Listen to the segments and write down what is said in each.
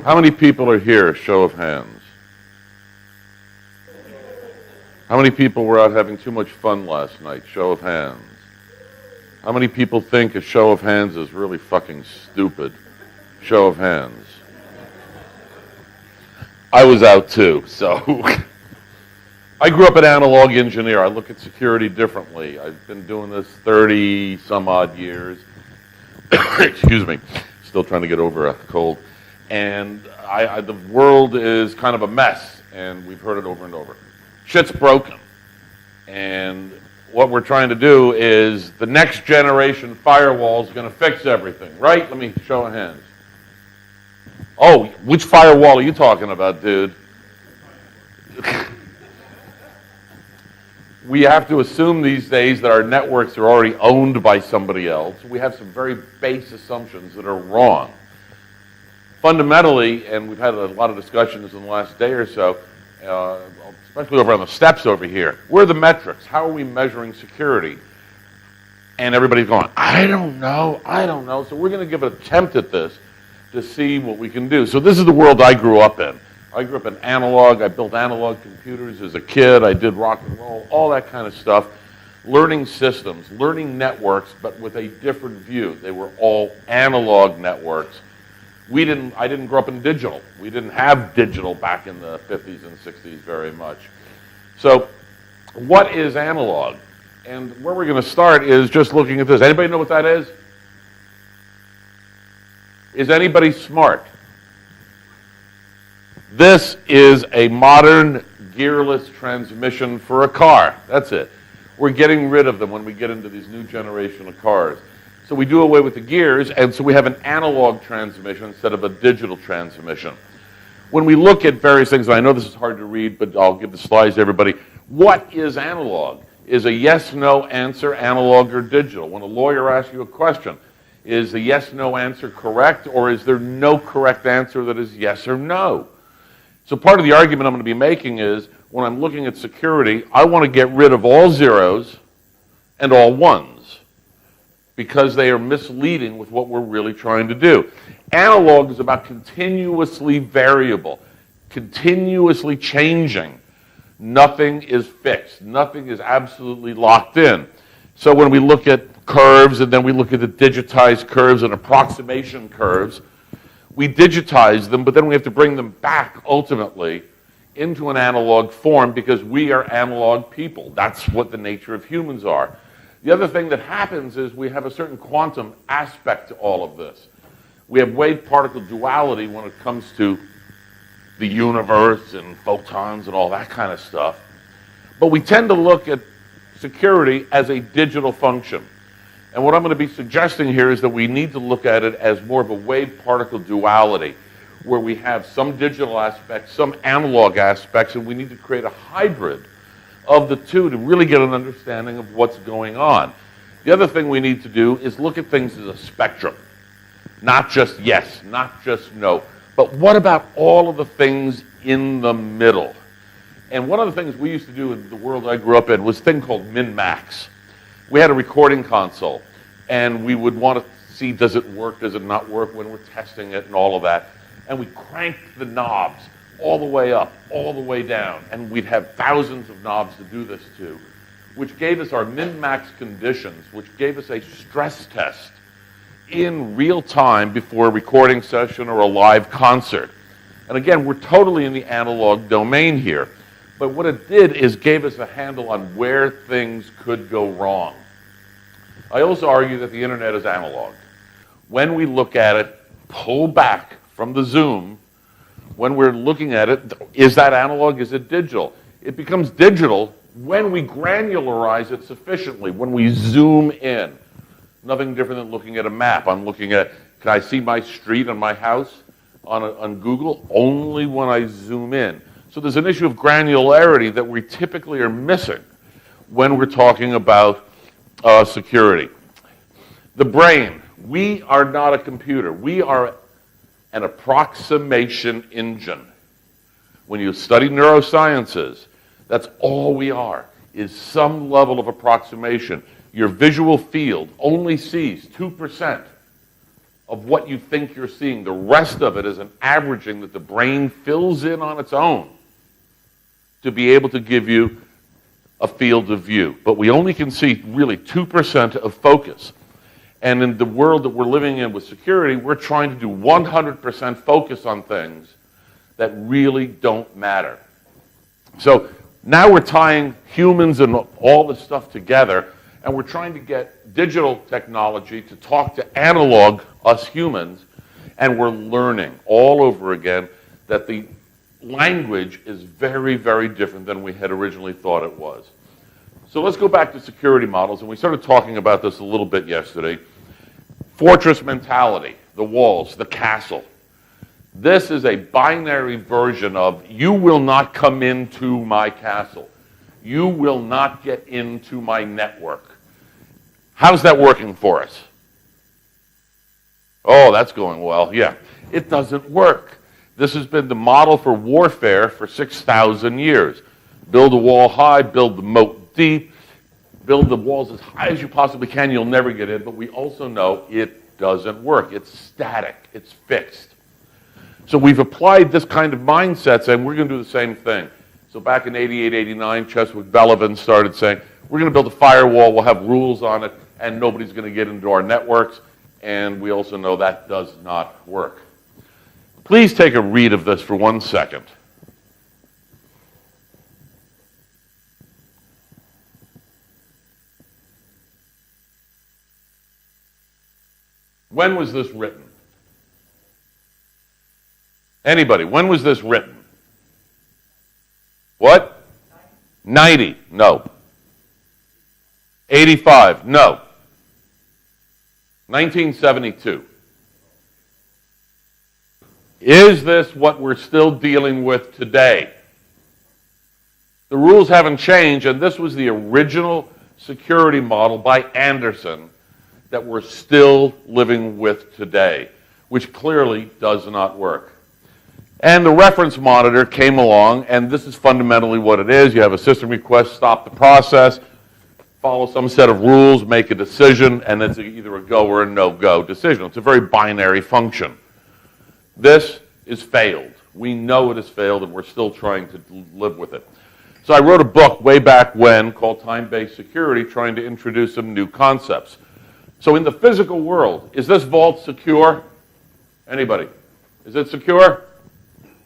How many people are here? Show of hands. How many people were out having too much fun last night? Show of hands. How many people think a show of hands is really fucking stupid? Show of hands. I was out too, so. I grew up an analog engineer. I look at security differently. I've been doing this 30 some odd years. Excuse me. Still trying to get over a cold. And the world is kind of a mess, and we've heard it over and over. Shit's broken. And what we're trying to do is the next generation firewall is going to fix everything, right? Let me show of hands. Oh, which firewall are you talking about, dude? We have to assume these days that our networks are already owned by somebody else. We have some very base assumptions that are wrong. Fundamentally, and we've had a lot of discussions in the last day or so, especially over on the steps over here, where are the metrics? How are we measuring security? And everybody's going, I don't know. So we're going to give an attempt at this to see what we can do. So this is the world I grew up in. I grew up in analog. I built analog computers as a kid. I did rock and roll, all that kind of stuff. Learning systems, learning networks, but with a different view. They were all analog networks. I didn't grow up in digital. We didn't have digital back in the 50s and 60s very much. So what is analog? And where we're going to start is just looking at this. Anybody know what that is? Is anybody smart? This is a modern gearless transmission for a car. That's it. We're getting rid of them when we get into these new generation of cars. So we do away with the gears, and so we have an analog transmission instead of a digital transmission. When we look at various things, and I know this is hard to read, but I'll give the slides to everybody. What is analog? Is a yes-no answer analog or digital? When a lawyer asks you a question, is the yes-no answer correct, or is there no correct answer that is yes or no? So part of the argument I'm going to be making is, when I'm looking at security, I want to get rid of all zeros and all ones, because they are misleading with what we're really trying to do. Analog is about continuously variable, continuously changing. Nothing is fixed. Nothing is absolutely locked in. So when we look at curves, and then we look at the digitized curves and approximation curves, we digitize them, but then we have to bring them back ultimately into an analog form, because we are analog people. That's what the nature of humans are. The other thing that happens is we have a certain quantum aspect to all of this. We have wave-particle duality when it comes to the universe and photons and all that kind of stuff. But we tend to look at security as a digital function. And what I'm going to be suggesting here is that we need to look at it as more of a wave-particle duality, where we have some digital aspects, some analog aspects, and we need to create a hybrid of the two to really get an understanding of what's going on. The other thing we need to do is look at things as a spectrum. Not just yes, not just no, but what about all of the things in the middle? And one of the things we used to do in the world I grew up in was a thing called min-max. We had a recording console, and we would want to see, does it work, does it not work when we're testing it and all of that. And we cranked the knobs all the way up, all the way down, and we'd have thousands of knobs to do this to, which gave us our min-max conditions, which gave us a stress test in real time before a recording session or a live concert. And again, we're totally in the analog domain here. But what it did is gave us a handle on where things could go wrong. I also argue that the internet is analog. When we look at it, pull back from the zoom, when we're looking at it, is that analog, is it digital? It becomes digital when we granularize it sufficiently, when we zoom in. Nothing different than looking at a map. I'm looking at, can I see my street and my house on Google? Only when I zoom in. So there's an issue of granularity that we typically are missing when we're talking about security. The brain. We are not a computer. We are an approximation engine. When you study neurosciences, that's all we are, is some level of approximation. Your visual field only sees 2% of what you think you're seeing. The rest of it is an averaging that the brain fills in on its own to be able to give you a field of view. But we only can see really 2% of focus. And in the world that we're living in with security, we're trying to do 100% focus on things that really don't matter. So now we're tying humans and all this stuff together, and we're trying to get digital technology to talk to analog us humans, and we're learning all over again that the language is very, very different than we had originally thought it was. So let's go back to security models, and we started talking about this a little bit yesterday. Fortress mentality, the walls, the castle. This is a binary version of you will not come into my castle. You will not get into my network. How's that working for us? Oh, that's going well. Yeah, it doesn't work. This has been the model for warfare for 6,000 years. Build a wall high, build the moat deep, build the walls as high as you possibly can. You'll never get in, but we also know it doesn't work. It's static. It's fixed. So we've applied this kind of mindset, saying we're going to do the same thing. So back in 88, 89, Cheswick Bellevin started saying, we're going to build a firewall, we'll have rules on it, and nobody's going to get into our networks. And we also know that does not work. Please take a read of this for 1 second. When was this written? Anybody, when was this written? What? 90, no. 85, no. 1972. Is this what we're still dealing with today? The rules haven't changed, and this was the original security model by Anderson that we're still living with today, which clearly does not work. And the reference monitor came along, and this is fundamentally what it is. You have a system request, stop the process, follow some set of rules, make a decision, and it's either a go or a no-go decision. It's a very binary function. This is failed. We know it has failed, and we're still trying to live with it. So I wrote a book way back when called Time-Based Security, trying to introduce some new concepts. So in the physical world, is this vault secure? Anybody? Is it secure?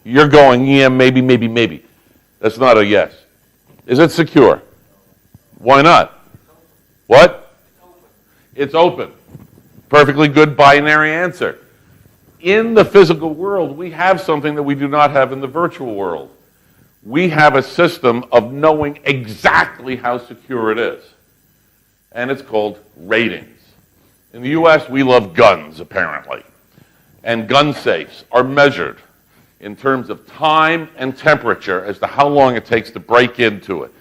You're going, yeah, maybe, maybe, maybe. That's not a yes. Is it secure? Why not? What? It's open. Perfectly good binary answer. In the physical world, we have something that we do not have in the virtual world. We have a system of knowing exactly how secure it is. And it's called ratings. In the US, we love guns, apparently. And gun safes are measured in terms of time and temperature as to how long it takes to break into it.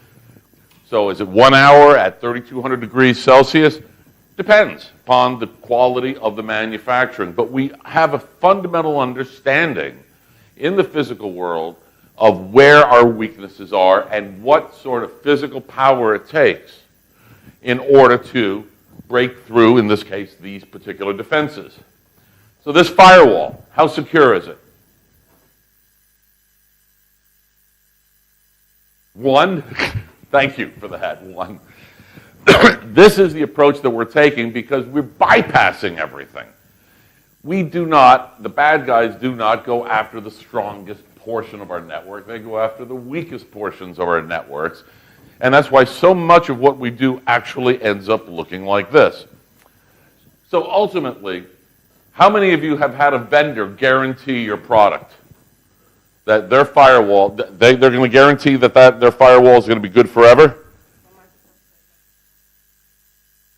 So is it 1 hour at 3,200 degrees Celsius? Depends upon the quality of the manufacturing. But we have a fundamental understanding in the physical world of where our weaknesses are and what sort of physical power it takes in order to break through, in this case, these particular defenses. So this firewall, how secure is it? 1, thank you for the hat, 1. This is the approach that we're taking because we're bypassing everything. We do not, the bad guys do not go after the strongest portion of our network. They go after the weakest portions of our networks. And that's why so much of what we do actually ends up looking like this. So ultimately, how many of you have had a vendor guarantee your product? That their firewall, they're going to guarantee that their firewall is going to be good forever?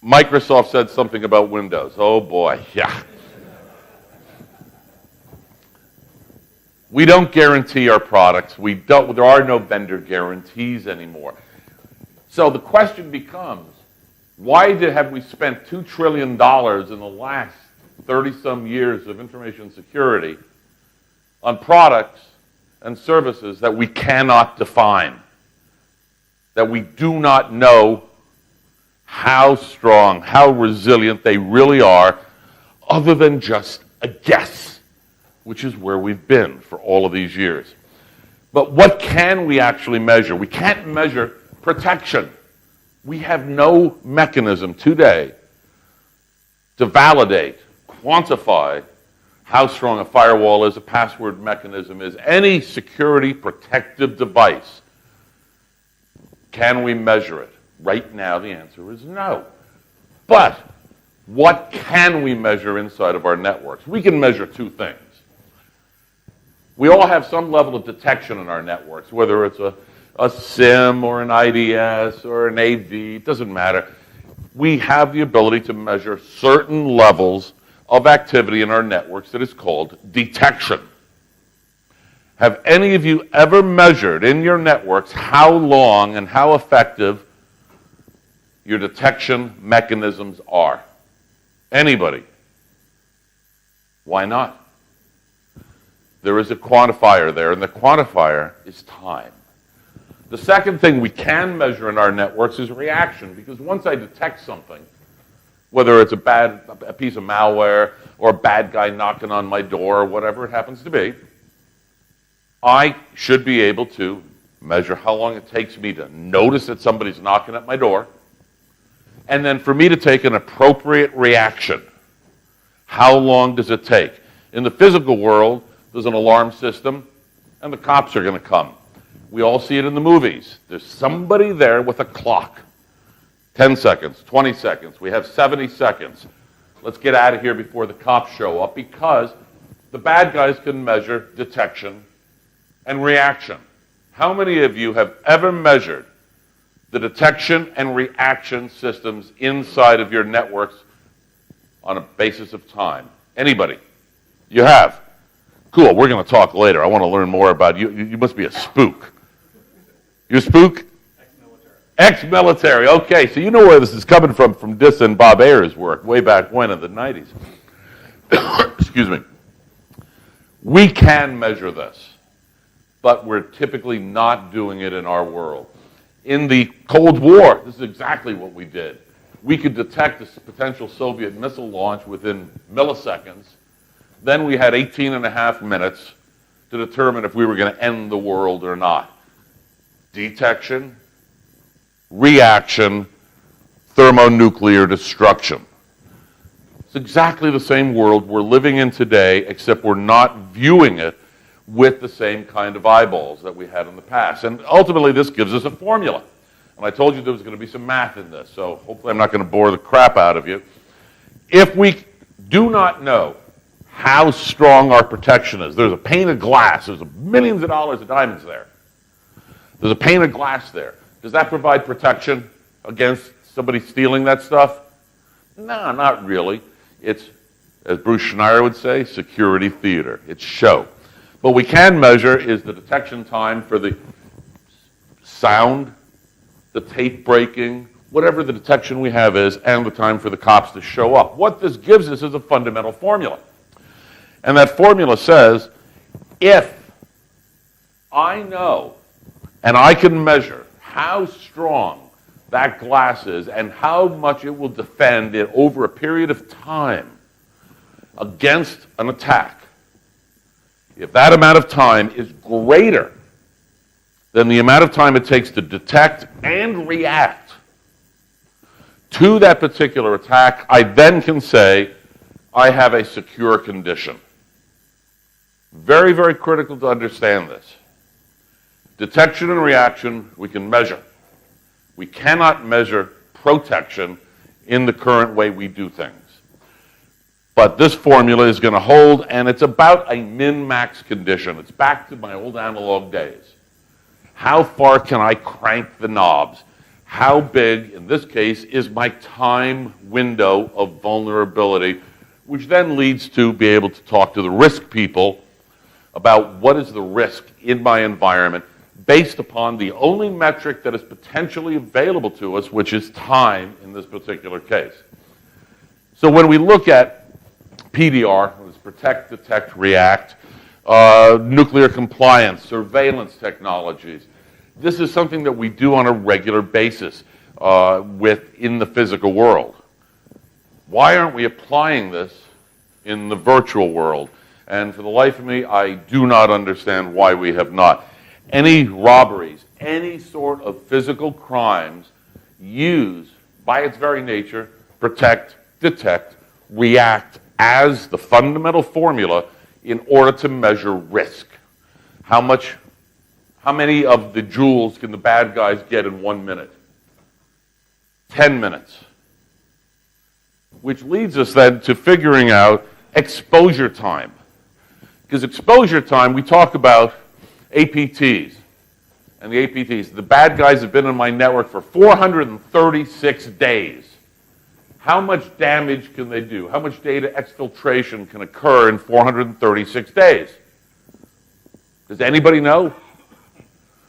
Microsoft said something about Windows. Oh boy, yeah. We don't guarantee our products. There are no vendor guarantees anymore. So the question becomes, why have we spent $2 trillion in the last 30-some years of information security on products and services that we cannot define, that we do not know how strong, how resilient they really are other than just a guess, which is where we've been for all of these years. But what can we actually measure? We can't measure protection. We have no mechanism today to validate, quantify how strong a firewall is, a password mechanism is, any security protective device. Can we measure it? Right now, the answer is no. But what can we measure inside of our networks? We can measure two things. We all have some level of detection in our networks, whether it's a SIM or an IDS or an AV, it doesn't matter. We have the ability to measure certain levels of activity in our networks that is called detection. Have any of you ever measured in your networks how long and how effective your detection mechanisms are? Anybody? Why not? There is a quantifier there, and the quantifier is time. The second thing we can measure in our networks is reaction, because once I detect something, whether it's a piece of malware or a bad guy knocking on my door or whatever it happens to be, I should be able to measure how long it takes me to notice that somebody's knocking at my door, and then for me to take an appropriate reaction. How long does it take? In the physical world, there's an alarm system, and the cops are going to come. We all see it in the movies. There's somebody there with a clock. 10 seconds, 20 seconds. We have 70 seconds. Let's get out of here before the cops show up, because the bad guys can measure detection and reaction. How many of you have ever measured the detection and reaction systems inside of your networks on a basis of time? Anybody? You have? Cool, we're going to talk later. I want to learn more about you. You must be a spook. You a spook? Ex-military. Okay, so you know where this is coming from Dis and Bob Ayers' work way back when in the 90s. Excuse me. We can measure this, but we're typically not doing it in our world. In the Cold War, this is exactly what we did. We could detect a potential Soviet missile launch within milliseconds. Then we had 18 and a half minutes to determine if we were going to end the world or not. Detection, reaction, thermonuclear destruction. It's exactly the same world we're living in today, except we're not viewing it with the same kind of eyeballs that we had in the past. And ultimately, this gives us a formula. And I told you there was going to be some math in this, so hopefully I'm not going to bore the crap out of you. If we do not know how strong our protection is, there's a pane of glass, there's millions of dollars of diamonds there. There's a pane of glass there. Does that provide protection against somebody stealing that stuff? No, not really. It's, as Bruce Schneier would say, security theater. It's show. What we can measure is the detection time for the sound, the tape breaking, whatever the detection we have is, and the time for the cops to show up. What this gives us is a fundamental formula. And that formula says, if I know and I can measure how strong that glass is and how much it will defend it over a period of time against an attack, if that amount of time is greater than the amount of time it takes to detect and react to that particular attack, I then can say I have a secure condition. Very, very critical to understand this. Detection and reaction we can measure. We cannot measure protection in the current way we do things. But this formula is going to hold, and it's about a min-max condition. It's back to my old analog days. How far can I crank the knobs? How big, in this case, is my time window of vulnerability, which then leads to be able to talk to the risk people about what is the risk in my environment based upon the only metric that is potentially available to us, which is time in this particular case. So when we look at PDR, it's protect, detect, react, nuclear compliance, surveillance technologies, this is something that we do on a regular basis within the physical world. Why aren't we applying this in the virtual world. And for the life of me, I do not understand why we have not. Any robberies, any sort of physical crimes use, by its very nature, protect, detect, react as the fundamental formula in order to measure risk. How many of the jewels can the bad guys get in 1 minute? 10 minutes. Which leads us then to figuring out exposure time. Because exposure time, we talk about APTs. And the APTs, the bad guys have been on my network for 436 days. How much damage can they do? How much data exfiltration can occur in 436 days? Does anybody know?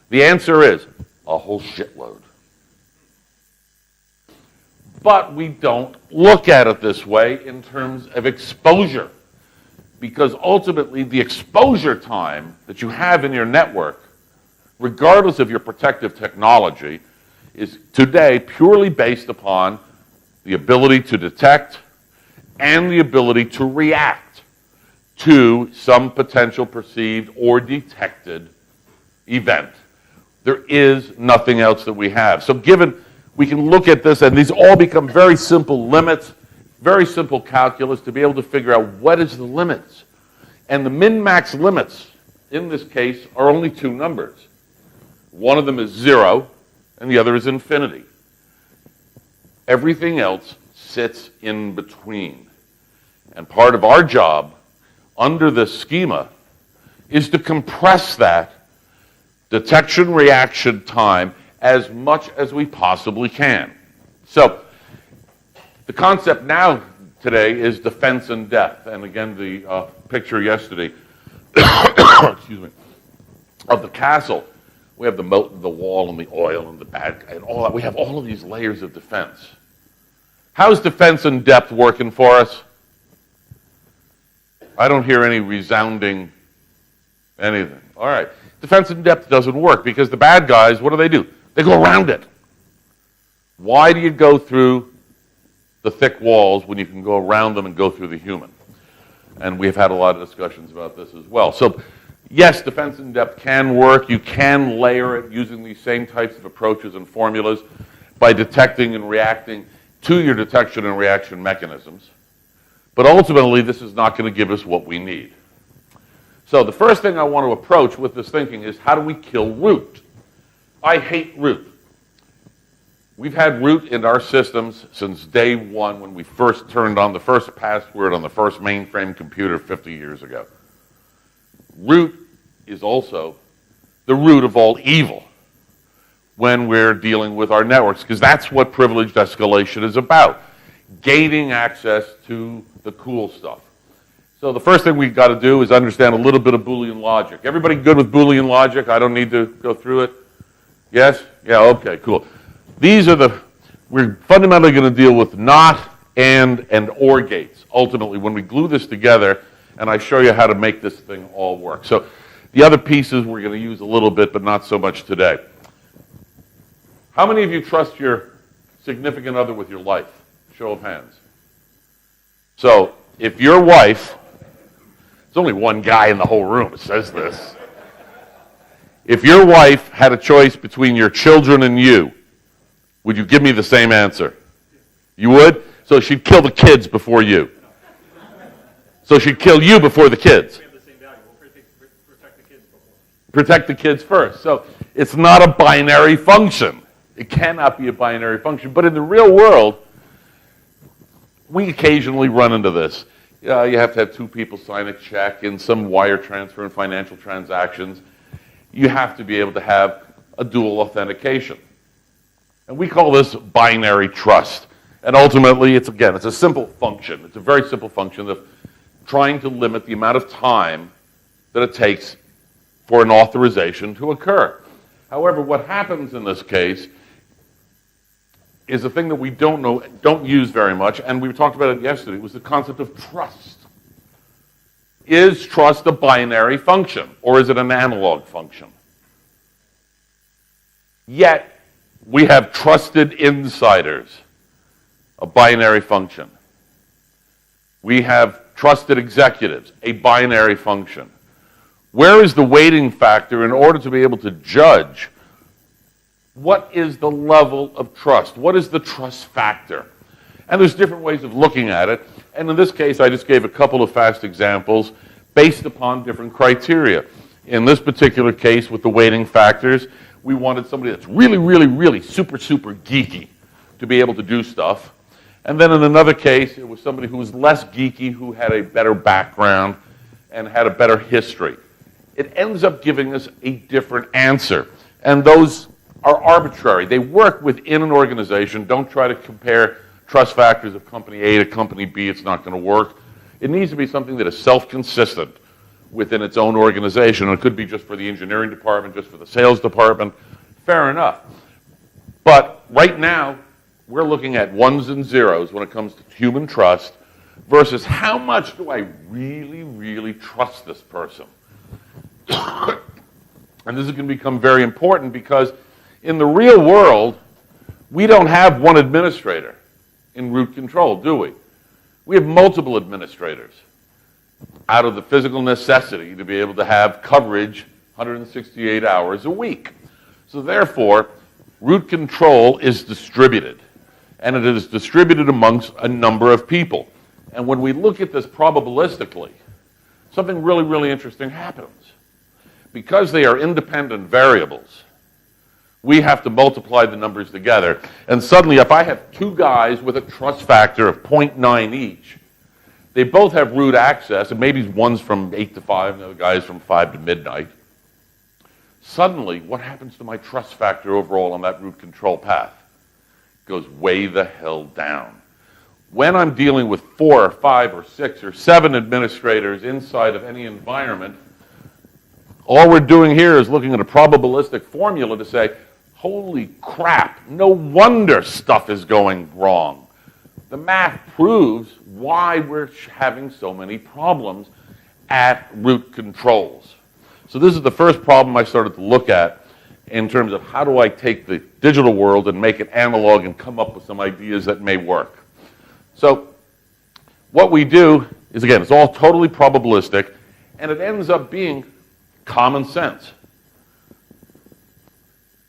The answer is a whole shitload. But we don't look at it this way in terms of exposure. Because ultimately, the exposure time that you have in your network, regardless of your protective technology, is today purely based upon the ability to detect and the ability to react to some potential perceived or detected event. There is nothing else that we have. So given we can look at this, and these all become very simple limits, very simple calculus to be able to figure out what is the limits. And the min-max limits, in this case, are only two numbers. One of them is 0, and the other is infinity. Everything else sits in between. And part of our job, under this schema, is to compress that detection-reaction time as much as we possibly can. So, the concept now today is defense in depth. And again, the picture yesterday, excuse me, of the castle. We have the moat and the wall and the oil and the bad guy and all that. We have all of these layers of defense. How's defense in depth working for us? I don't hear any resounding anything. All right. Defense in depth doesn't work because the bad guys, what do? They go around it. Why do you go through the thick walls when you can go around them and go through the human? And we've had a lot of discussions about this as well. So, yes, defense in depth can work. You can layer it using these same types of approaches and formulas by detecting and reacting to your detection and reaction mechanisms. But ultimately, this is not going to give us what we need. So the first thing I want to approach with this thinking is, how do we kill root? I hate root. We've had root in our systems since day one when we first turned on the first password on the first mainframe computer 50 years ago. Root is also the root of all evil when we're dealing with our networks, because that's what privileged escalation is about, gaining access to the cool stuff. So the first thing we've got to do is understand a little bit of Boolean logic. Everybody good with Boolean logic? I don't need to go through it? Yes? Yeah, okay, cool. These are we're fundamentally going to deal with not, and or gates, ultimately, when we glue this together, and I show you how to make this thing all work. So the other pieces we're going to use a little bit, but not so much today. How many of you trust your significant other with your life? Show of hands. So if your wife, there's only one guy in the whole room that says this. If your wife had a choice between your children and you, would you give me the same answer? You would? So she'd kill the kids before you. So she'd kill you before the kids. We have the same value. We'll protect the kids before. Protect the kids first. So it's not a binary function. It cannot be a binary function. But in the real world, we occasionally run into this. You have to have two people sign a check in some wire transfer and financial transactions. You have to be able to have a dual authentication. And we call this binary trust. And ultimately, it's a simple function. It's a very simple function of trying to limit the amount of time that it takes for an authorization to occur. However, what happens in this case is a thing that we don't use very much, and we talked about it yesterday, was the concept of trust. Is trust a binary function, or is it an analog function? Yet, we have trusted insiders, a binary function. We have trusted executives, a binary function. Where is the weighting factor in order to be able to judge what is the level of trust? What is the trust factor? And there's different ways of looking at it. And in this case, I just gave a couple of fast examples based upon different criteria. In this particular case with the weighting factors, we wanted somebody that's really, really, really super, super geeky to be able to do stuff. And then in another case, it was somebody who was less geeky, who had a better background and had a better history. It ends up giving us a different answer. And those are arbitrary. They work within an organization. Don't try to compare trust factors of company A to company B. It's not going to work. It needs to be something that is self-consistent within its own organization. And it could be just for the engineering department, just for the sales department. Fair enough. But right now, we're looking at ones and zeros when it comes to human trust versus how much do I really, really trust this person? And this is going to become very important because in the real world, we don't have one administrator in root control, do we? We have multiple administrators out of the physical necessity to be able to have coverage 168 hours a week. So therefore, root control is distributed, and it is distributed amongst a number of people. And when we look at this probabilistically, something really, really interesting happens. Because they are independent variables, we have to multiply the numbers together. And suddenly, if I have two guys with a trust factor of 0.9 each, they both have root access, and maybe one's from 8 to 5, and the other guy's from 5 to midnight. Suddenly, what happens to my trust factor overall on that root control path? It goes way the hell down. When I'm dealing with 4 or 5 or 6 or 7 administrators inside of any environment, all we're doing here is looking at a probabilistic formula to say, holy crap, no wonder stuff is going wrong. The math proves why we're having so many problems at root controls. So this is the first problem I started to look at in terms of how do I take the digital world and make it analog and come up with some ideas that may work. So what we do is, again, it's all totally probabilistic, and it ends up being common sense.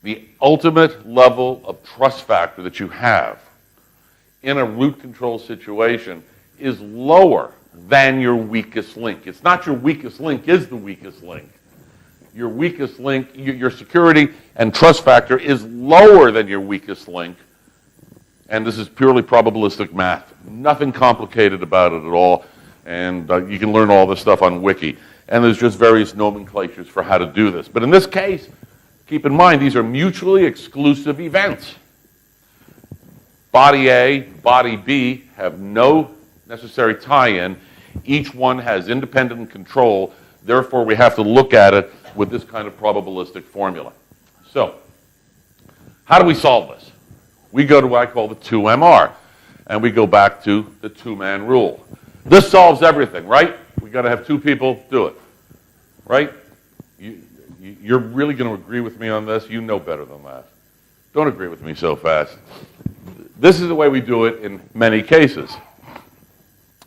The ultimate level of trust factor that you have in a root control situation is lower than your weakest link. It's not your weakest link is the weakest link. Your weakest link, your security and trust factor is lower than your weakest link. And this is purely probabilistic math. Nothing complicated about it at all. And you can learn all this stuff on Wiki. And there's just various nomenclatures for how to do this. But in this case, keep in mind, these are mutually exclusive events. Body A, body B have no necessary tie-in. Each one has independent control. Therefore, we have to look at it with this kind of probabilistic formula. So, how do we solve this? We go to what I call the 2MR, and we go back to the two-man rule. This solves everything, right? We got to have two people do it, right? You're really going to agree with me on this? You know better than that. Don't agree with me so fast. This is the way we do it in many cases.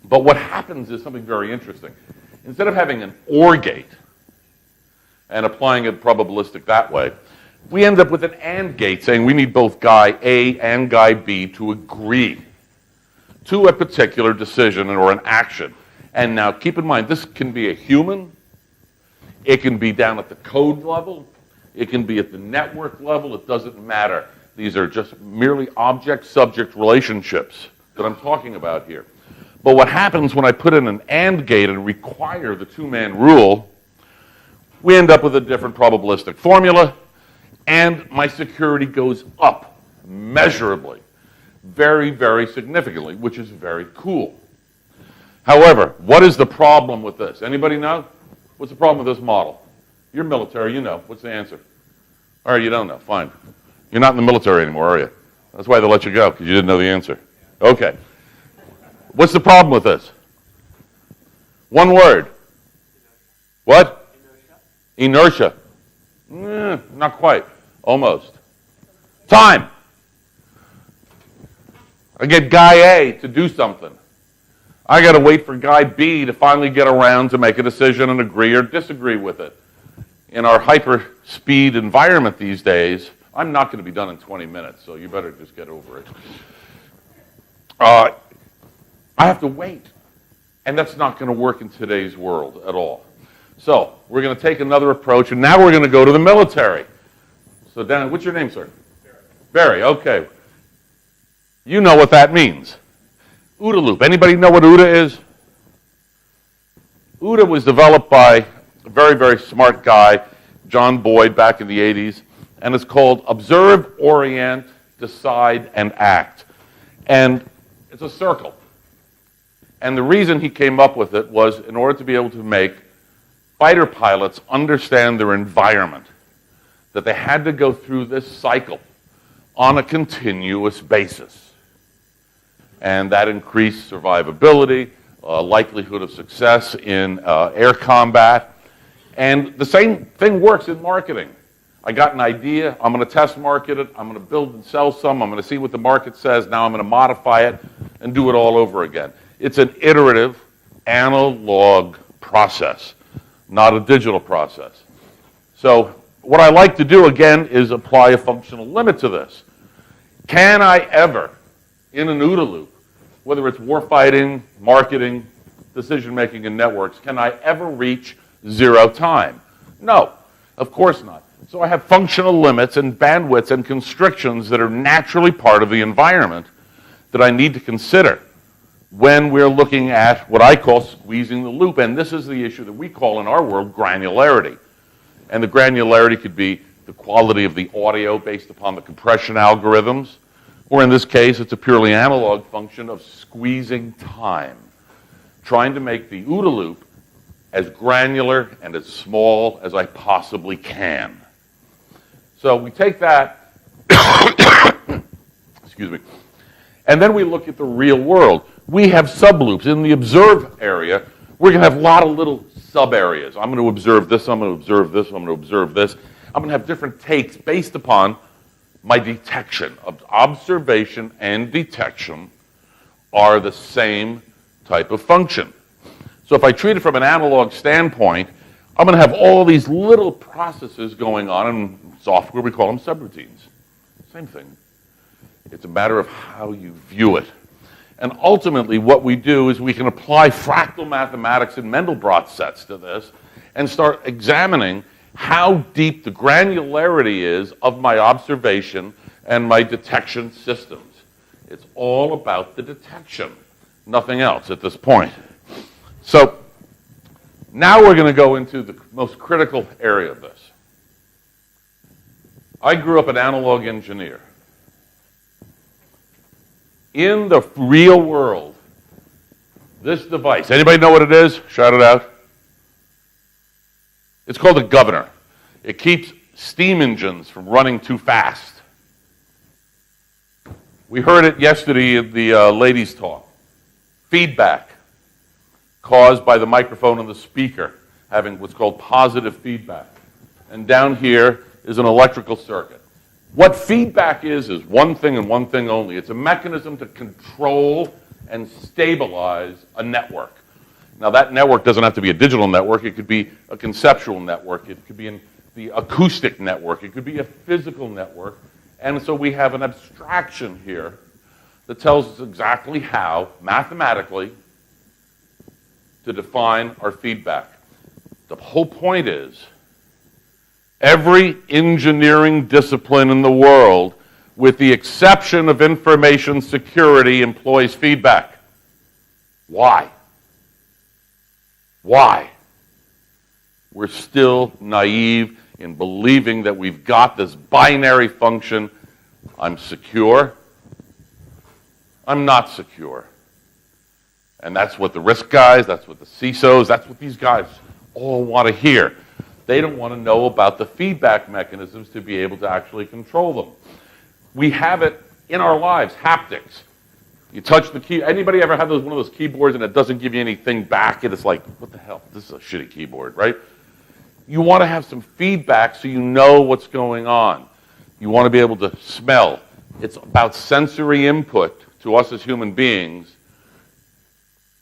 But what happens is something very interesting. Instead of having an OR gate and applying it probabilistic that way, we end up with an AND gate saying we need both guy A and guy B to agree to a particular decision or an action. And now keep in mind, this can be a human, it can be down at the code level, it can be at the network level, it doesn't matter. These are just merely object-subject relationships that I'm talking about here. But what happens when I put in an AND gate and require the two-man rule, we end up with a different probabilistic formula, and my security goes up measurably, very, very significantly, which is very cool. However, what is the problem with this? Anybody know? What's the problem with this model? You're military, you know. What's the answer? All right, you don't know. Fine. You're not in the military anymore, are you? That's why they let you go, because you didn't know the answer. Okay. What's the problem with this? One word. What? Inertia. Not quite. Almost. Time. I get guy A to do something. I got to wait for guy B to finally get around to make a decision and agree or disagree with it. In our hyper-speed environment these days, I'm not going to be done in 20 minutes, so you better just get over it. I have to wait, and that's not going to work in today's world at all. So we're going to take another approach, and now we're going to go to the military. So Dan, what's your name, sir? Barry, okay. You know what that means. OODA loop. Anybody know what OODA is? OODA was developed by a very, very smart guy, John Boyd, back in the 80s, and it's called Observe, Orient, Decide, and Act. And it's a circle. And the reason he came up with it was in order to be able to make fighter pilots understand their environment, that they had to go through this cycle on a continuous basis. And that increased survivability, likelihood of success in air combat. And the same thing works in marketing. I got an idea, I'm going to test market it, I'm going to build and sell some, I'm going to see what the market says, now I'm going to modify it and do it all over again. It's an iterative, analog process, not a digital process. So what I like to do, again, is apply a functional limit to this. Can I ever, in an OODA loop, whether it's warfighting, marketing, decision-making, and networks, can I ever reach zero time? No, of course not. So I have functional limits and bandwidths and constrictions that are naturally part of the environment that I need to consider when we're looking at what I call squeezing the loop. And this is the issue that we call in our world granularity. And the granularity could be the quality of the audio based upon the compression algorithms, or in this case, it's a purely analog function of squeezing time, trying to make the OODA loop as granular and as small as I possibly can. So we take that, excuse me, and then we look at the real world. We have subloops. In the observe area, we're going to have a lot of little sub-areas. I'm going to observe this, I'm going to observe this, I'm going to observe this. I'm going to have different takes based upon my detection. Observation and detection are the same type of function. So if I treat it from an analog standpoint, I'm going to have all these little processes going on. In software, we call them subroutines. Same thing. It's a matter of how you view it. And ultimately, what we do is we can apply fractal mathematics and Mandelbrot sets to this and start examining how deep the granularity is of my observation and my detection systems. It's all about the detection, nothing else at this point. So now we're going to go into the most critical area of this. I grew up an analog engineer. In the real world, this device, anybody know what it is? Shout it out. It's called a governor. It keeps steam engines from running too fast. We heard it yesterday at the ladies' talk. Feedback caused by the microphone and the speaker having what's called positive feedback. And down here is an electrical circuit. What feedback is one thing and one thing only. It's a mechanism to control and stabilize a network. Now, that network doesn't have to be a digital network. It could be a conceptual network. It could be the acoustic network. It could be a physical network. And so we have an abstraction here that tells us exactly how, mathematically, to define our feedback. The whole point is, every engineering discipline in the world, with the exception of information security, employs feedback. Why? Why? We're still naive in believing that we've got this binary function. I'm secure. I'm not secure. And that's what the risk guys, that's what the CISOs, that's what these guys all want to hear. They don't want to know about the feedback mechanisms to be able to actually control them. We have it in our lives, haptics. You touch the key. Anybody ever had one of those keyboards and it doesn't give you anything back and it's like, what the hell? This is a shitty keyboard, right? You want to have some feedback so you know what's going on. You want to be able to smell. It's about sensory input to us as human beings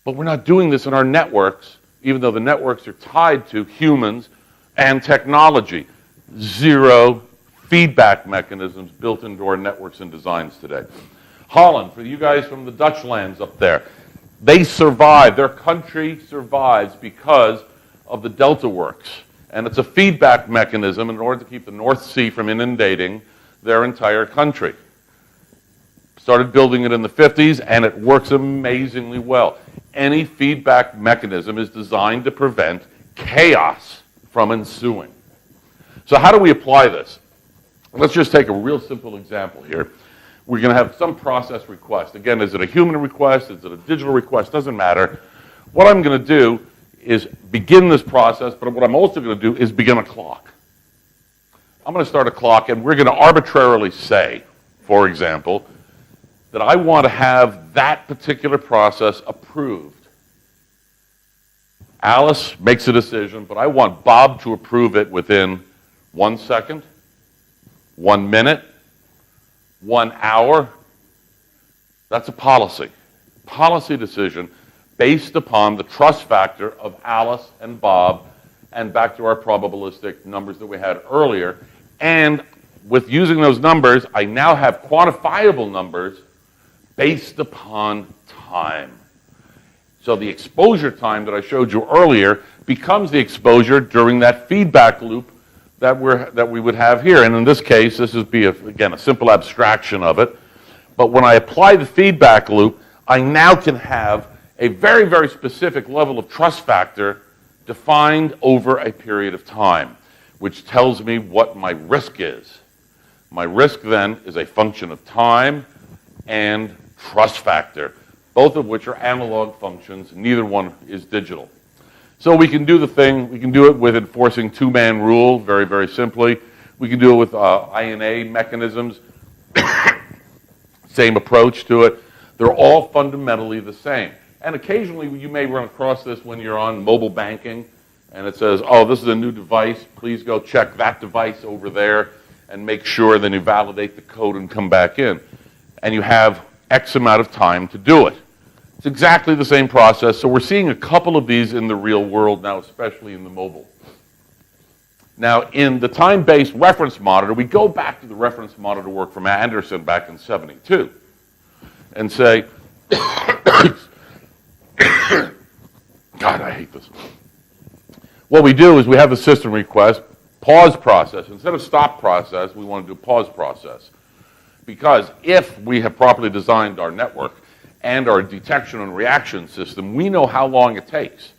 But we're not doing this in our networks, even though the networks are tied to humans and technology. Zero feedback mechanisms built into our networks and designs today. Holland, for you guys from the Dutch lands up there, they survive, their country survives because of the Delta Works. And it's a feedback mechanism in order to keep the North Sea from inundating their entire country. Started building it in the 50s, and it works amazingly well. Any feedback mechanism is designed to prevent chaos from ensuing. So how do we apply this? Let's just take a real simple example here. We're going to have some process request. Again, is it a human request? Is it a digital request? Doesn't matter. What I'm going to do is begin this process, but what I'm also going to do is begin a clock. I'm going to start a clock, and we're going to arbitrarily say, for example, that I want to have that particular process approved. Alice makes a decision, but I want Bob to approve it within 1 second, 1 minute, 1 hour. That's a policy decision based upon the trust factor of Alice and Bob, and back to our probabilistic numbers that we had earlier. And with using those numbers, I now have quantifiable numbers based upon time. So the exposure time that I showed you earlier becomes the exposure during that feedback loop that we would have here. And in this case, this would be, again, a simple abstraction of it. But when I apply the feedback loop, I now can have a very, very specific level of trust factor defined over a period of time, which tells me what my risk is. My risk then is a function of time and trust factor, both of which are analog functions. Neither one is digital. So we can do the thing, we can do it with enforcing two-man rule, very, very simply. We can do it with INA mechanisms, same approach to it. They're all fundamentally the same. And occasionally you may run across this when you're on mobile banking, and it says, oh, this is a new device, please go check that device over there and make sure, then you validate the code and come back in. And you have X amount of time to do it. It's exactly the same process, so we're seeing a couple of these in the real world now, especially in the mobile. Now, in the time-based reference monitor, we go back to the reference monitor work from Anderson back in '72 and say, God, I hate this. What we do is we have a system request, pause process. Instead of stop process, we want to do pause process. Because if we have properly designed our network and our detection and reaction system, we know how long it takes.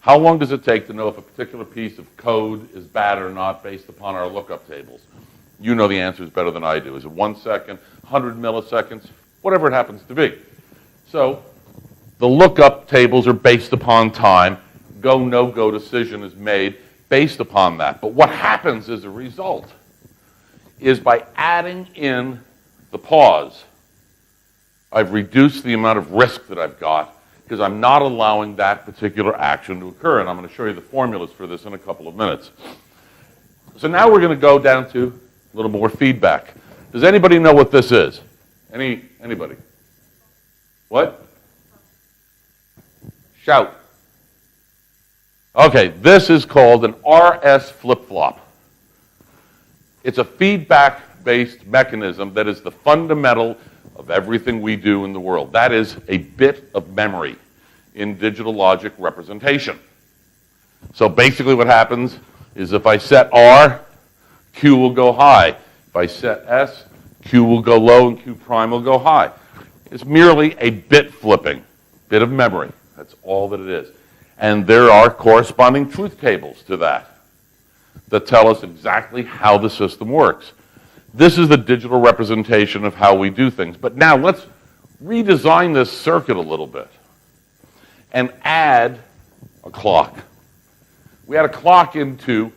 How long does it take to know if a particular piece of code is bad or not based upon our lookup tables? You know the answers better than I do. Is it 1 second, 100 milliseconds, whatever it happens to be? So the lookup tables are based upon time. Go, no-go decision is made based upon that. But what happens as a result is by adding in the pause, I've reduced the amount of risk that I've got because I'm not allowing that particular action to occur. And I'm going to show you the formulas for this in a couple of minutes. So now we're going to go down to a little more feedback. Does anybody know what this is? Anybody? What? Shout. Okay, this is called an RS flip-flop. It's a feedback-based mechanism that is the fundamental of everything we do in the world. That is a bit of memory in digital logic representation. So basically what happens is if I set R, Q will go high. If I set S, Q will go low and Q prime will go high. It's merely a bit flipping, bit of memory. That's all that it is. And there are corresponding truth tables to that tell us exactly how the system works. This is the digital representation of how we do things. But now let's redesign this circuit a little bit and add a clock. We add a clock into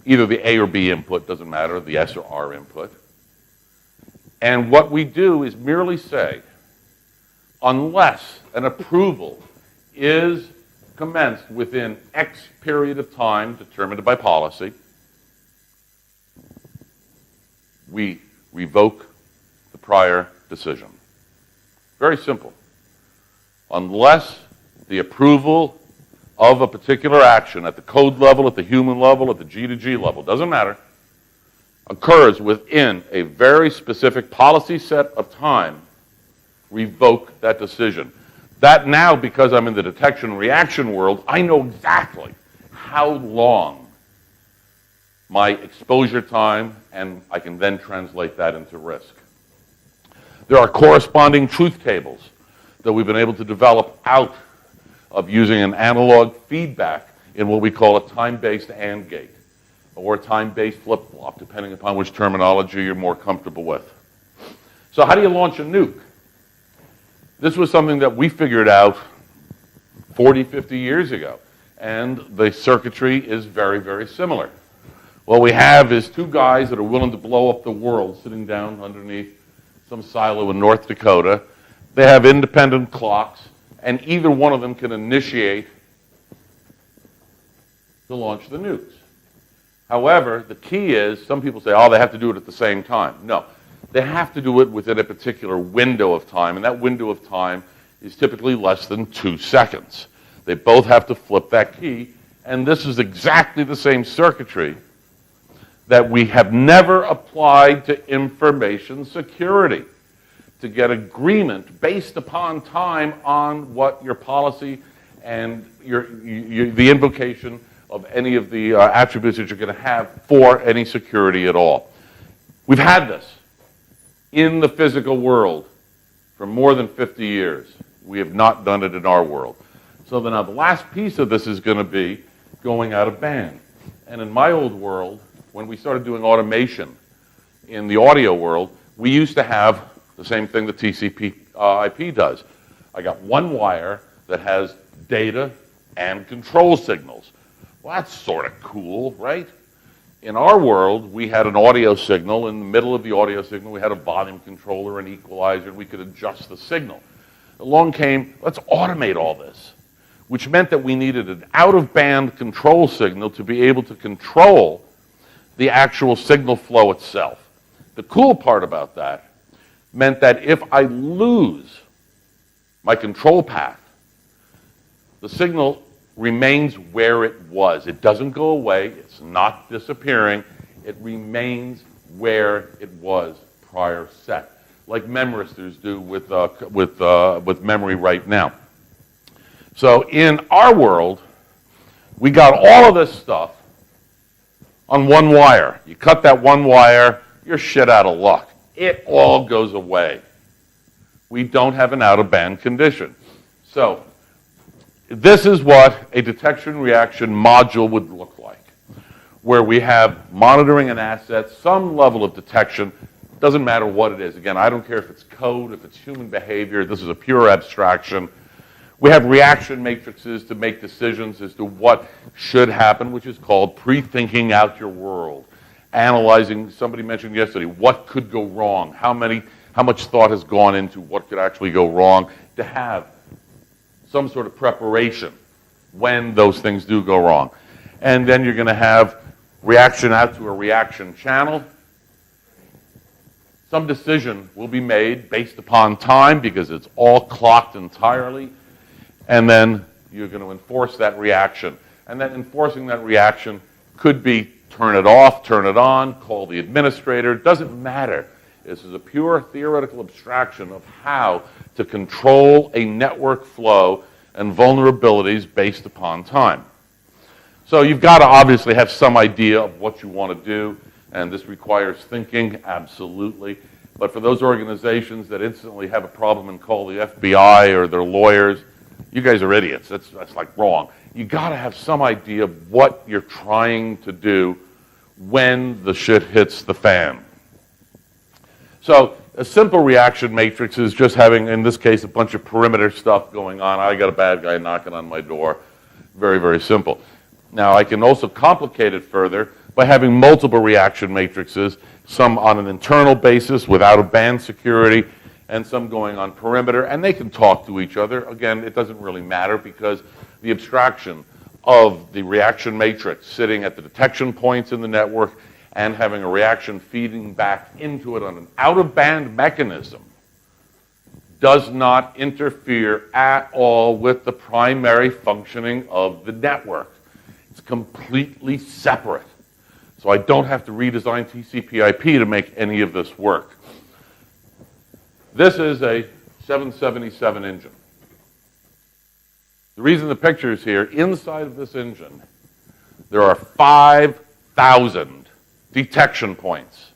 either the A or B input, doesn't matter, the S or R input. And what we do is merely say, unless an approval is commenced within X period of time determined by policy, we revoke the prior decision. Very simple. Unless the approval of a particular action at the code level, at the human level, at the G to G level, doesn't matter, occurs within a very specific policy set of time, revoke that decision. That now, because I'm in the detection and reaction world, I know exactly how long my exposure time, and I can then translate that into risk. There are corresponding truth tables that we've been able to develop out of using an analog feedback in what we call a time-based AND gate or a time-based flip-flop, depending upon which terminology you're more comfortable with. So how do you launch a nuke? This was something that we figured out 40, 50 years ago, and the circuitry is very, very similar. What we have is two guys that are willing to blow up the world sitting down underneath some silo in North Dakota. They have independent clocks, and either one of them can initiate to launch the nukes. However, the key is, some people say, oh, they have to do it at the same time. No, they have to do it within a particular window of time, and that window of time is typically less than 2 seconds. They both have to flip that key, and this is exactly the same circuitry that we have never applied to information security, to get agreement based upon time on what your policy and the invocation of any of the attributes that you're going to have for any security at all. We've had this in the physical world for more than 50 years. We have not done it in our world. So now the last piece of this is going to be going out of band. And in my old world, when we started doing automation in the audio world, we used to have the same thing the TCP IP does. I got one wire that has data and control signals. Well, that's sort of cool, right? In our world, we had an audio signal. In the middle of the audio signal, we had a volume controller, an equalizer, and we could adjust the signal. Along came, let's automate all this, which meant that we needed an out-of-band control signal to be able to control the actual signal flow itself. The cool part about that meant that if I lose my control path, the signal remains where it was. It doesn't go away. It's not disappearing. It remains where it was prior set, like memristors do with memory right now. So in our world, we got all of this stuff on one wire. You cut that one wire, you're shit out of luck. It all goes away. We don't have an out-of-band condition. So this is what a detection reaction module would look like, where we have monitoring an asset, some level of detection. Doesn't matter what it is. Again, I don't care if it's code, if it's human behavior. This is a pure abstraction. We have reaction matrices to make decisions as to what should happen, which is called pre-thinking out your world. Analyzing, somebody mentioned yesterday, what could go wrong? How much thought has gone into what could actually go wrong, to have some sort of preparation when those things do go wrong. And then you're going to have reaction out to a reaction channel. Some decision will be made based upon time because it's all clocked entirely. And then you're going to enforce that reaction. And then enforcing that reaction could be turn it off, turn it on, call the administrator. It doesn't matter. This is a pure theoretical abstraction of how to control a network flow and vulnerabilities based upon time. So you've got to obviously have some idea of what you want to do, and this requires thinking, absolutely. But for those organizations that instantly have a problem and call the FBI or their lawyers, you guys are idiots. That's like wrong. You got to have some idea of what you're trying to do when the shit hits the fan. So a simple reaction matrix is just having, in this case, a bunch of perimeter stuff going on. I got a bad guy knocking on my door. Very, very simple. Now, I can also complicate it further by having multiple reaction matrices, some on an internal basis without a band security, and some going on perimeter, and they can talk to each other. Again, it doesn't really matter because the abstraction of the reaction matrix sitting at the detection points in the network and having a reaction feeding back into it on an out-of-band mechanism does not interfere at all with the primary functioning of the network. It's completely separate. So I don't have to redesign TCP/IP to make any of this work. This is a 777 engine. The reason the picture is here, inside of this engine, there are 5,000 detection points.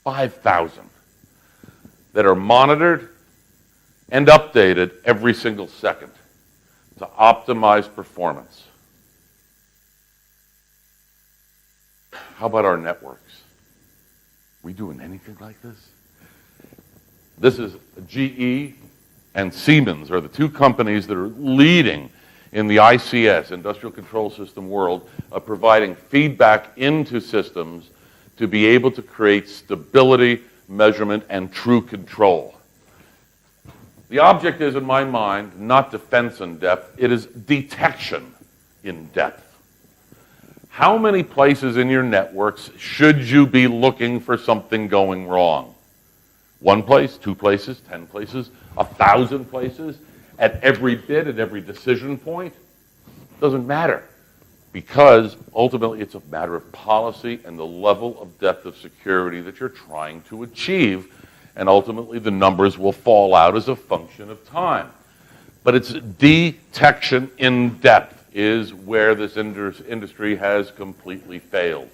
5,000 that are monitored and updated every single second to optimize performance. How about our networks? We doing anything like this? This is GE and Siemens are the two companies that are leading in the ICS, Industrial Control System world, of providing feedback into systems to be able to create stability, measurement, and true control. The object is, in my mind, not defense in depth, it is detection in depth. How many places in your networks should you be looking for something going wrong? 1 place, 2 places, 10 places, 1,000 places, at every bit, at every decision point? Doesn't matter, because ultimately it's a matter of policy and the level of depth of security that you're trying to achieve, and ultimately the numbers will fall out as a function of time. But it's detection in depth is where this industry has completely failed.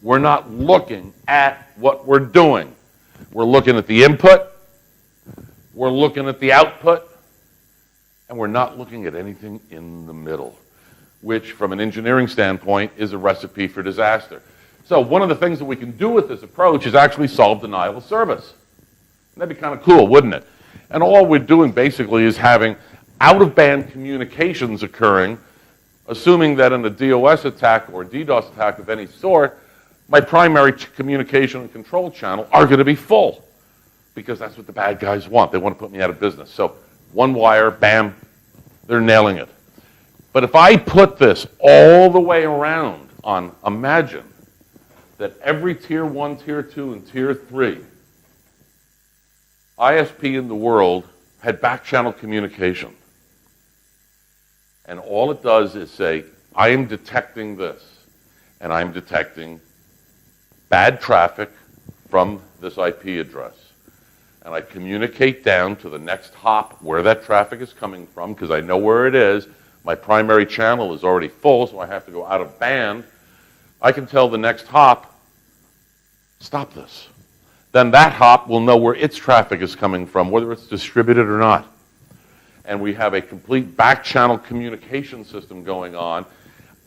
We're not looking at what we're doing. We're looking at the input, we're looking at the output, and we're not looking at anything in the middle, which from an engineering standpoint is a recipe for disaster. So one of the things that we can do with this approach is actually solve denial of service. That'd be kind of cool, wouldn't it? And all we're doing basically is having out-of-band communications occurring, assuming that in a DOS attack or DDoS attack of any sort, my primary communication and control channel are going to be full, because that's what the bad guys want. They want to put me out of business. So one wire, bam, they're nailing it. But if I put this all the way around on, imagine that every tier 1, tier 2, and tier 3 ISP in the world had back-channel communication. And all it does is say, I am detecting this, and I'm detecting bad traffic from this IP address. And I communicate down to the next hop where that traffic is coming from, because I know where it is. My primary channel is already full, so I have to go out of band. I can tell the next hop, stop this. Then that hop will know where its traffic is coming from, whether it's distributed or not. And we have a complete back-channel communication system going on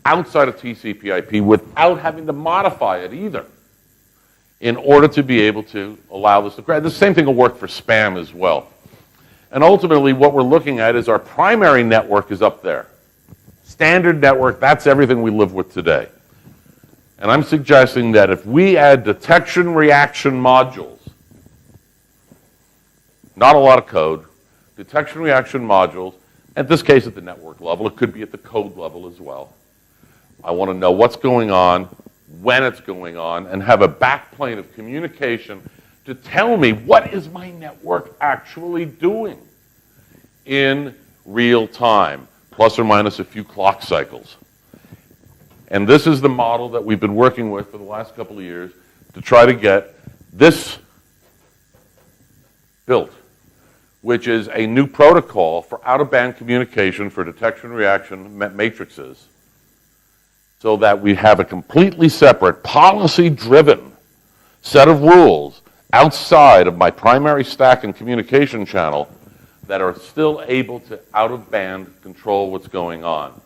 outside of TCP/IP without having to modify it either, in order to be able to allow this to grow. The same thing will work for spam as well. And ultimately, what we're looking at is our primary network is up there. Standard network, that's everything we live with today. And I'm suggesting that if we add detection reaction modules, not a lot of code, detection reaction modules, in this case at the network level, it could be at the code level as well. I want to know what's going on, when it's going on, and have a backplane of communication to tell me what is my network actually doing in real time, plus or minus a few clock cycles. And this is the model that we've been working with for the last couple of years to try to get this built, which is a new protocol for out-of-band communication for detection reaction matrices, so that we have a completely separate, policy-driven set of rules outside of my primary stack and communication channel that are still able to out-of-band control what's going on.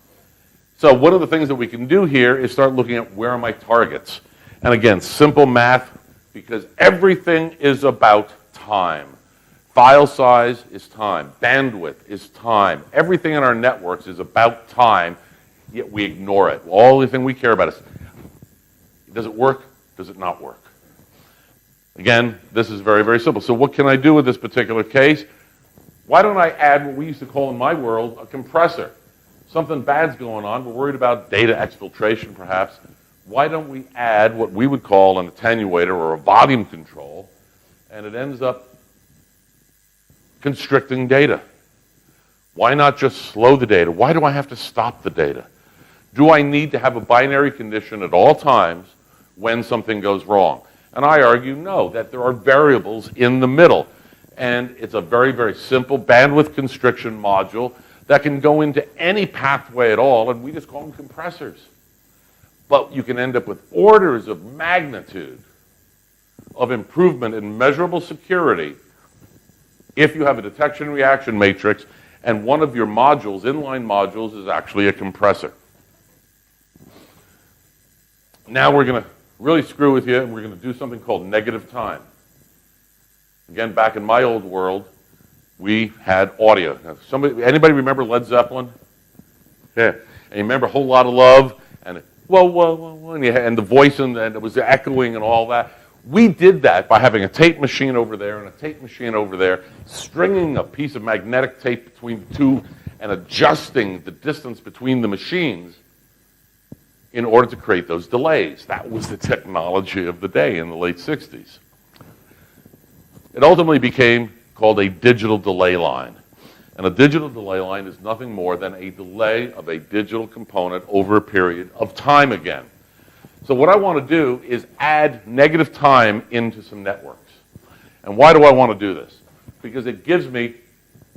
So one of the things that we can do here is start looking at where are my targets. And again, simple math, because everything is about time. File size is time. Bandwidth is time. Everything in our networks is about time, yet we ignore it. The only thing we care about is, does it work? Does it not work? Again, this is very, very simple. So what can I do with this particular case? Why don't I add what we used to call in my world a compressor? Something bad's going on. We're worried about data exfiltration, perhaps. Why don't we add what we would call an attenuator or a volume control, and it ends up constricting data? Why not just slow the data? Why do I have to stop the data? Do I need to have a binary condition at all times when something goes wrong? And I argue no, that there are variables in the middle. And it's a very, very simple bandwidth constriction module that can go into any pathway at all, and we just call them compressors. But you can end up with orders of magnitude of improvement in measurable security if you have a detection reaction matrix and one of your modules, inline modules, is actually a compressor. Now we're going to really screw with you, and we're going to do something called negative time. Again, back in my old world, we had audio. Now, anybody remember Led Zeppelin? Yeah. And you remember A Whole Lot of Love? And whoa, whoa, whoa, whoa, and the voice, and it was echoing and all that. We did that by having a tape machine over there and a tape machine over there, stringing a piece of magnetic tape between the two and adjusting the distance between the machines in order to create those delays. That was the technology of the day in the late 60s. It ultimately became called a digital delay line. And a digital delay line is nothing more than a delay of a digital component over a period of time again. So what I want to do is add negative time into some networks. And why do I want to do this? Because it gives me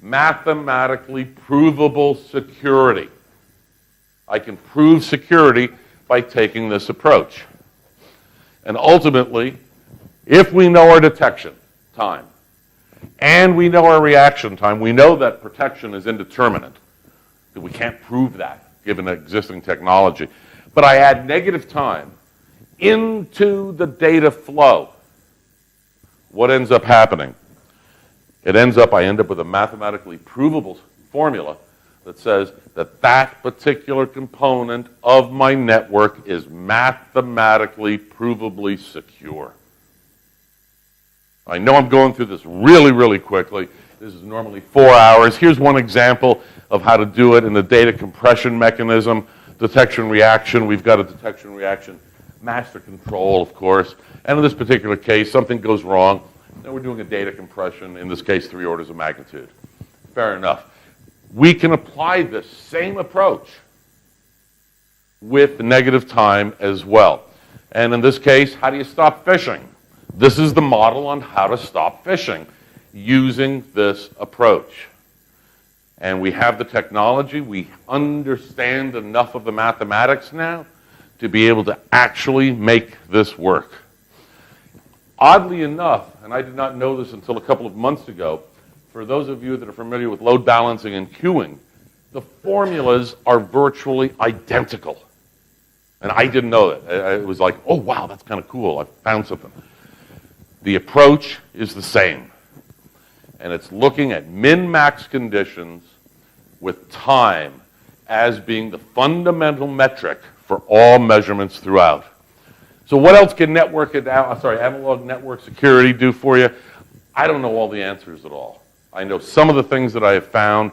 mathematically provable security. I can prove security by taking this approach. And ultimately, if we know our detection time and we know our reaction time, we know that protection is indeterminate. That we can't prove that given existing technology. But I add negative time into the data flow. What ends up happening? I end up with a mathematically provable formula that says that that particular component of my network is mathematically provably secure. I know I'm going through this really, really quickly. This is normally 4 hours. Here's one example of how to do it in the data compression mechanism. Detection reaction, we've got a detection reaction master control, of course. And in this particular case, something goes wrong. Then we're doing a data compression, in this case, 3 orders of magnitude. Fair enough. We can apply this same approach with negative time as well. And in this case, how do you stop phishing? This is the model on how to stop phishing using this approach. And we have the technology. We understand enough of the mathematics now to be able to actually make this work. Oddly enough, and I did not know this until a couple of months ago, for those of you that are familiar with load balancing and queuing, the formulas are virtually identical. And I didn't know that. It was like, oh, wow, that's kind of cool. I found something. The approach is the same. And it's looking at min-max conditions with time as being the fundamental metric for all measurements throughout. So what else can analog network security do for you? I don't know all the answers at all. I know some of the things that I have found,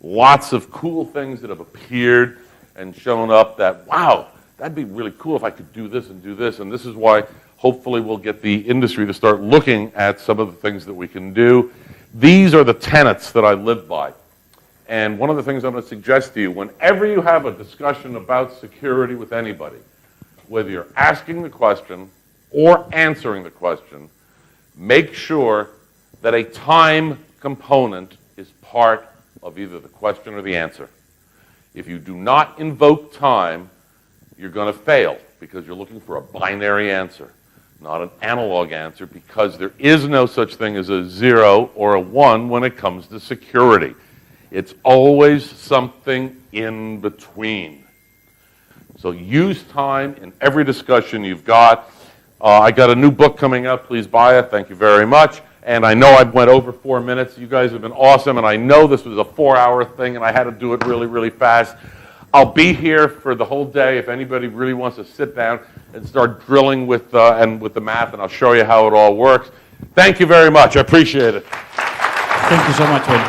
lots of cool things that have appeared and shown up that, wow, that'd be really cool if I could do this and do this. And this is why hopefully we'll get the industry to start looking at some of the things that we can do. These are the tenets that I live by. And one of the things I'm going to suggest to you, whenever you have a discussion about security with anybody, whether you're asking the question or answering the question, make sure that a time component is part of either the question or the answer. If you do not invoke time, you're going to fail because you're looking for a binary answer, not an analog answer, because there is no such thing as a 0 or a 1 when it comes to security. It's always something in between. So use time in every discussion you've got. I got a new book coming out. Please buy it. Thank you very much. And I know I went over 4 minutes. You guys have been awesome. And I know this was a 4-hour thing, and I had to do it really, really fast. I'll be here for the whole day if anybody really wants to sit down and start drilling with the math, and I'll show you how it all works. Thank you very much. I appreciate it. Thank you so much, Winn.